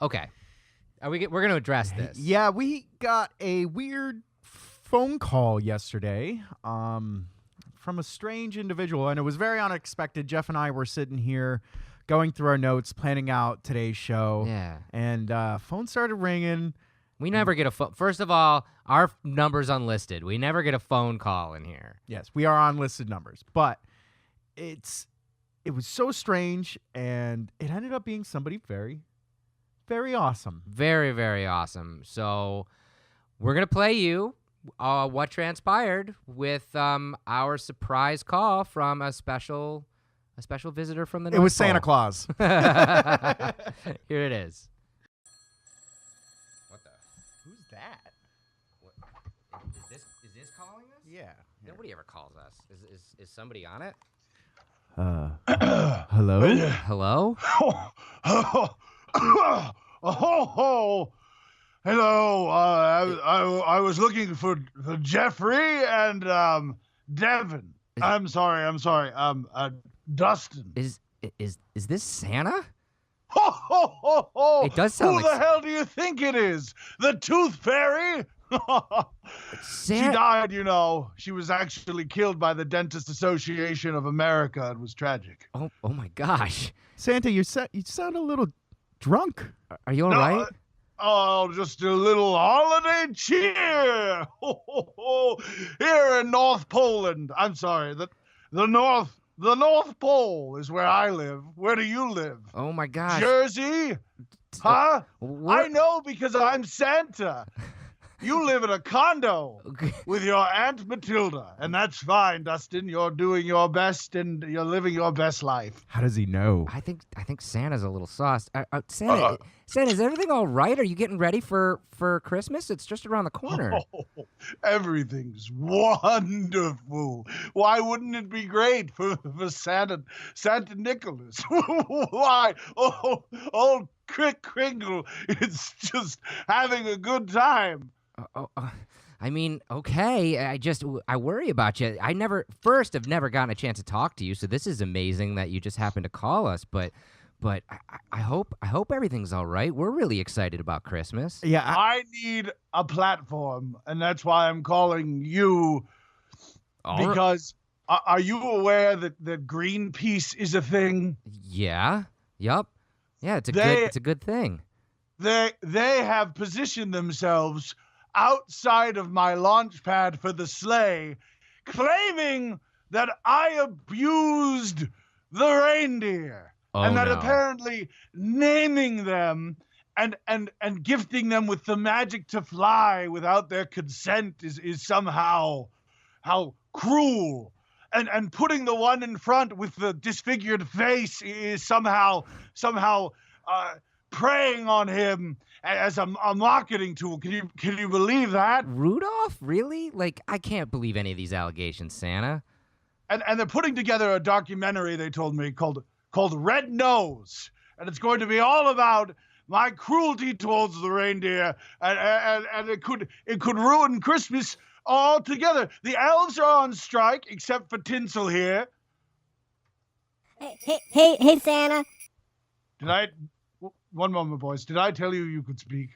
Okay. We're going to address this. Yeah, we got a weird phone call yesterday from a strange individual, and it was very unexpected. Jeff and I were sitting here going through our notes, planning out today's show. Yeah. And phone started ringing. We never get a phone. First of all, our number's unlisted. We never get a phone call in here. Yes, we are on listed numbers, but it was so strange, and it ended up being somebody very, very awesome. Very, very awesome. So we're going to play you what transpired with our surprise call from a special visitor from the North It was Pole. Santa Claus. Here it is. What the? Who's that? What? Is this calling us? Yeah. Nobody ever calls us. Is somebody on it? Hello? Hello? Oh, hello. I was looking for Jeffrey and Devin. I'm sorry. Dustin. Is this Santa? Ho! It does sound Who like the hell do you think it is? The Tooth Fairy? She died, you know. She was actually killed by the Dentist Association of America. It was tragic. Oh my gosh. Santa, you sound a little drunk. Are you all right? Oh, just a little holiday cheer. Here in North Poland. I'm sorry. The North Pole is where I live. Where do you live? Oh my gosh. Jersey? Huh? Where- I know because I'm Santa. You live in a condo with your Aunt Matilda, and that's fine, Dustin. You're doing your best and you're living your best life. How does he know? I think Santa's a little sauced. Santa, is everything all right? Are you getting ready for Christmas? It's just around the corner. Oh, everything's wonderful. Why wouldn't it be great for Santa Nicholas? Why? Oh, old Crick Kringle is just having a good time. I mean, okay. I worry about you. I've never gotten a chance to talk to you, so this is amazing that you just happened to call us. But I hope everything's all right. We're really excited about Christmas. Yeah, I need a platform, and that's why I'm calling you. Because are you aware that Greenpeace is a thing? Yeah. Yup. Yeah, it's a good thing. They have positioned themselves outside of my launch pad for the sleigh, claiming that I abused the reindeer. And that apparently naming them and gifting them with the magic to fly without their consent is somehow how cruel. And putting the one in front with the disfigured face is somehow preying on him as a marketing tool. Can you believe that? Rudolph? Really? Like, I can't believe any of these allegations, Santa. And they're putting together a documentary, they told me, called Red Nose. And it's going to be all about my cruelty towards the reindeer. And it could ruin Christmas altogether. The elves are on strike, except for Tinsel here. Hey, Santa. One moment, boys. Did I tell you could speak?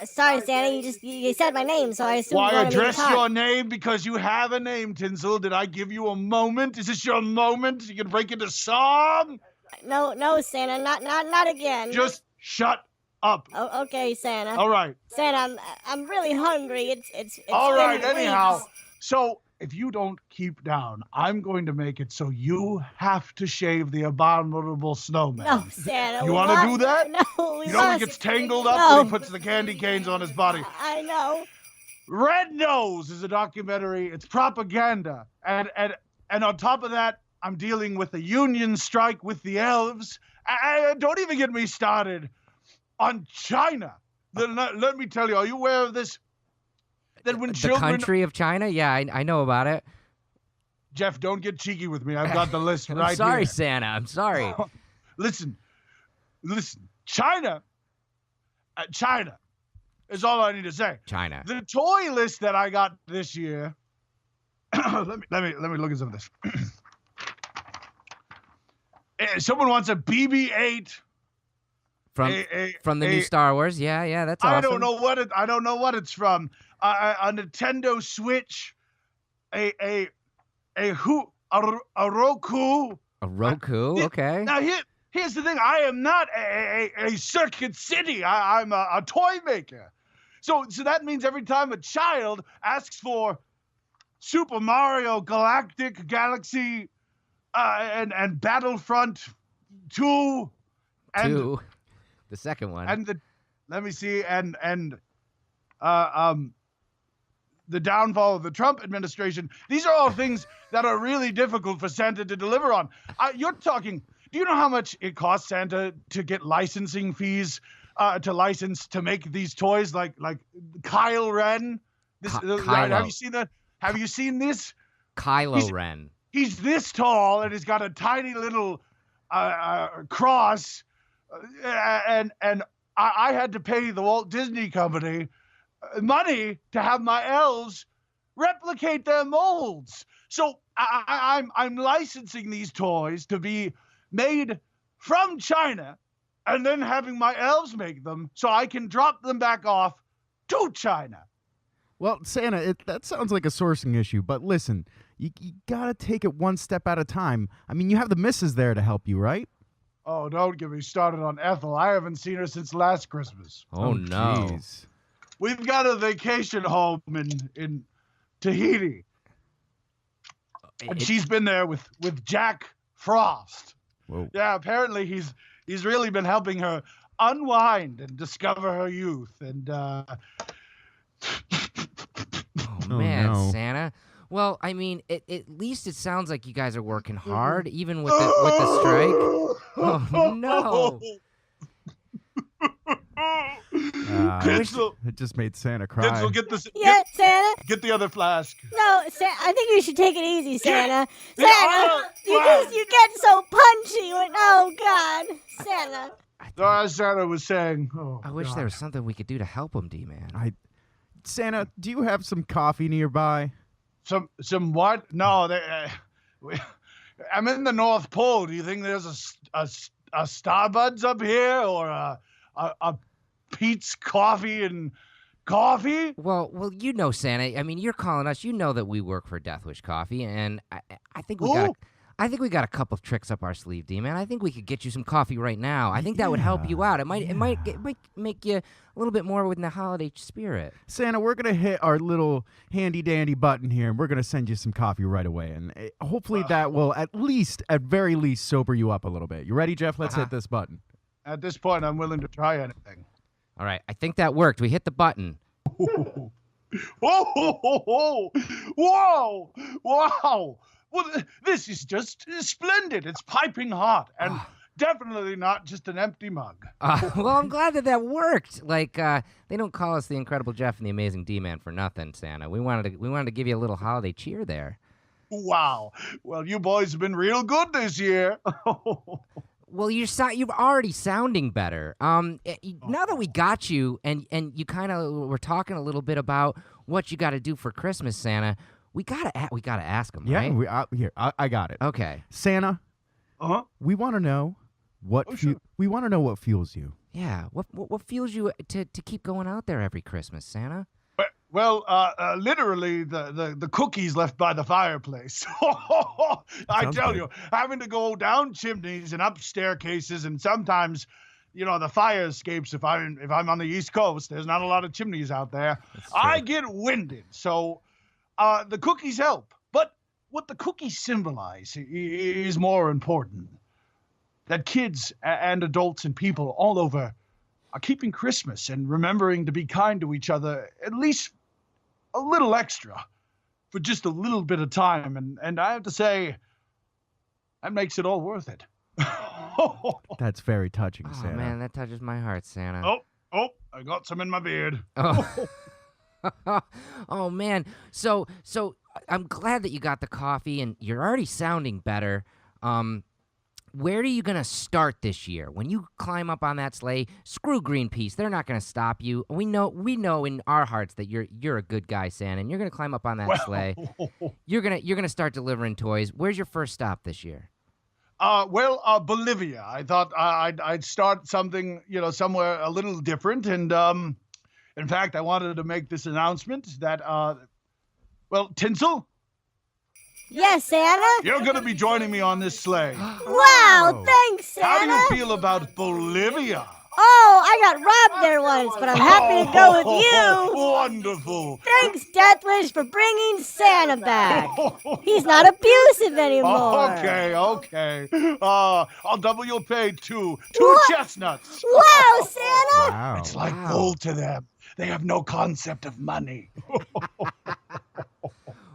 Sorry, Santa. You said my name, so I assumed Why you wanted me to address talk. your name because you have a name, Tinsel? Did I give you a moment? Is this your moment? You can break into song? No, Santa. Not again. Just shut up. Oh, okay, Santa. All right. Santa, I'm really hungry. It's All right. been Anyhow, weeks. so if you don't keep down, I'm going to make it so you have to shave the abominable snowman. No, Santa. You we want to lost- do that? No, we You know he lost- gets tangled up no. when he puts the candy canes on his body. I know. Red Nose is a documentary. It's propaganda. And on top of that, I'm dealing with a union strike with the elves. And don't even get me started on China. Let me tell you, are you aware of this? That when The children... country of China? Yeah, I know about it. Jeff, don't get cheeky with me. I've got the list right I'm sorry, here. Santa. I'm sorry. Listen. China is all I need to say. China. The toy list that I got this year. let me look at some of this. Someone wants a BB-8 From from the new Star Wars. Yeah, that's awesome. I don't know what it's from. A Nintendo Switch, a Roku. A Roku, okay. Now here's the thing. I am not a Circuit City. I'm a toy maker. So that means every time a child asks for Super Mario Galactic Galaxy and Battlefront 2 and the second one. And let me see, and the downfall of the Trump administration. These are all things that are really difficult for Santa to deliver on. You're talking, do you know how much it costs Santa to get licensing fees to license to make these toys like Kyle Ren? Have you seen that? Have you seen this? Kylo Ren. He's this tall and he's got a tiny little cross, and I had to pay the Walt Disney Company money to have my elves replicate their molds. So I'm licensing these toys to be made from China, and then having my elves make them so I can drop them back off to China. Well, Santa, that sounds like a sourcing issue, but listen, you gotta take it one step at a time. I mean, you have the missus there to help you, right? Oh, don't get me started on Ethel. I haven't seen her since last Christmas. Oh no. Geez. We've got a vacation home in Tahiti. And she's been there with Jack Frost. Whoa. Yeah, apparently he's really been helping her unwind and discover her youth. And Oh man, no. Santa. Well, I mean, at least it sounds like you guys are working hard, even with the strike. Oh no! It just made Santa cry. Kids will get this. Yeah, Santa. Get the other flask. No, I think you should take it easy, Santa. Yeah, Santa, you get so punchy. Oh God, Santa. Santa was saying. Oh, I wish God. there was something we could do to help him, D-Man. Santa, do you have some coffee nearby? Some what? No, I'm in the North Pole. Do you think there's a Starbucks up here or a Pete's Coffee and Coffee? Well, you know, Santa. I mean, you're calling us. You know that we work for Death Wish Coffee, and I think we got a couple of tricks up our sleeve, D-Man. I think we could get you some coffee right now. I think that would help you out. It might make you a little bit more within the holiday spirit. Santa, we're going to hit our little handy-dandy button here, and we're going to send you some coffee right away. And hopefully that will at very least, sober you up a little bit. You ready, Jeff? Let's hit this button. At this point, I'm willing to try anything. All right, I think that worked. We hit the button. Whoa! Whoa! Wow! Well, this is just splendid. It's piping hot and definitely not just an empty mug. Well, I'm glad that worked. Like, they don't call us the Incredible Jeff and the Amazing D-Man for nothing, Santa. We wanted to give you a little holiday cheer there. Wow. Well, you boys have been real good this year. Well, you're already sounding better. Now that we got you, and you kind of were talking a little bit about what you got to do for Christmas, Santa. We gotta ask him, right? Yeah, I got it. Okay, Santa. We want to know we want to know what fuels you. Yeah. What fuels you to keep going out there every Christmas, Santa? Well, literally the cookies left by the fireplace. I tell you, having to go down chimneys and up staircases, and sometimes, the fire escapes. If I'm on the East Coast, there's not a lot of chimneys out there. I get winded, so the cookies help. But what the cookies symbolize is more important. That kids and adults and people all over are keeping Christmas and remembering to be kind to each other, at least a little extra for just a little bit of time. And I have to say, that makes it all worth it. That's very touching, Oh, Santa. man, that touches my heart, Santa. Oh, I got some in my beard. Oh. Oh, man. So I'm glad that you got the coffee, and you're already sounding better. Where are you going to start this year? When you climb up on that sleigh, screw Greenpeace. They're not going to stop you. We know in our hearts that you're a good guy, Santa, and you're going to climb up on that sleigh. You're going to start delivering toys. Where's your first stop this year? Bolivia. I thought I'd start something, somewhere a little different. And in fact, I wanted to make this announcement that, Tinsel, Yes, Santa? you're going to be joining me on this sleigh. Wow, thanks, Santa. How do you feel about Bolivia? Oh, I got robbed there once, but I'm happy to go with you. Wonderful. Thanks, Death Wish, for bringing Santa back. He's not abusive anymore. Okay. I'll double your pay, two What? chestnuts. Wow, Santa. Wow. It's like gold to them. They have no concept of money.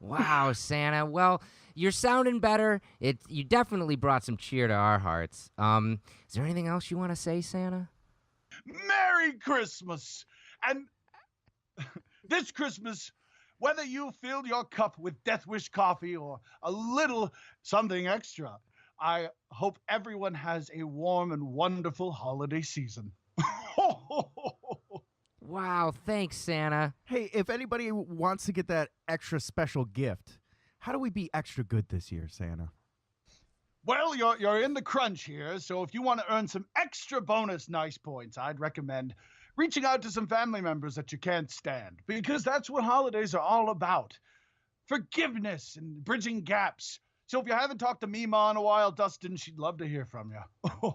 Wow, Santa. Well, you're sounding better. You definitely brought some cheer to our hearts. Is there anything else you want to say, Santa? Merry Christmas. And this Christmas, whether you filled your cup with Death Wish coffee or a little something extra, I hope everyone has a warm and wonderful holiday season. Wow, thanks, Santa. Hey, if anybody wants to get that extra special gift, how do we be extra good this year, Santa? Well, you're in the crunch here, so if you want to earn some extra bonus nice points, I'd recommend reaching out to some family members that you can't stand, because that's what holidays are all about. Forgiveness and bridging gaps. So if you haven't talked to Mima in a while, Dustin, she'd love to hear from you.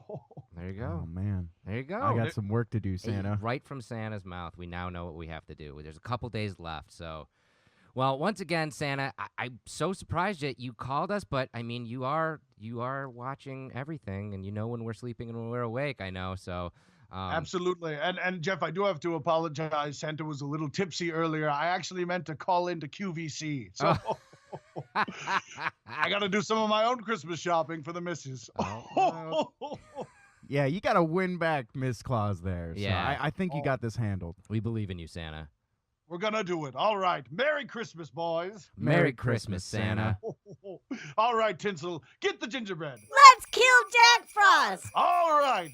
There you go. Oh, man. There you go. I got some work to do, Hey, Santa. right from Santa's mouth, we now know what we have to do. There's a couple days left, so... Well, once again, Santa, I'm so surprised that you called us, but, I mean, you are watching everything, and you know when we're sleeping and when we're awake, I know, so... Absolutely. And Jeff, I do have to apologize. Santa was a little tipsy earlier. I actually meant to call into QVC. So I got to do some of my own Christmas shopping for the missus. Oh, Yeah, you got to win back Miss Claus there. So Yeah. I think you got this handled. We believe in you, Santa. We're going to do it. All right. Merry Christmas, boys. Merry Christmas, Santa. All right, Tinsel, get the gingerbread. Let's kill Jack Frost. All right.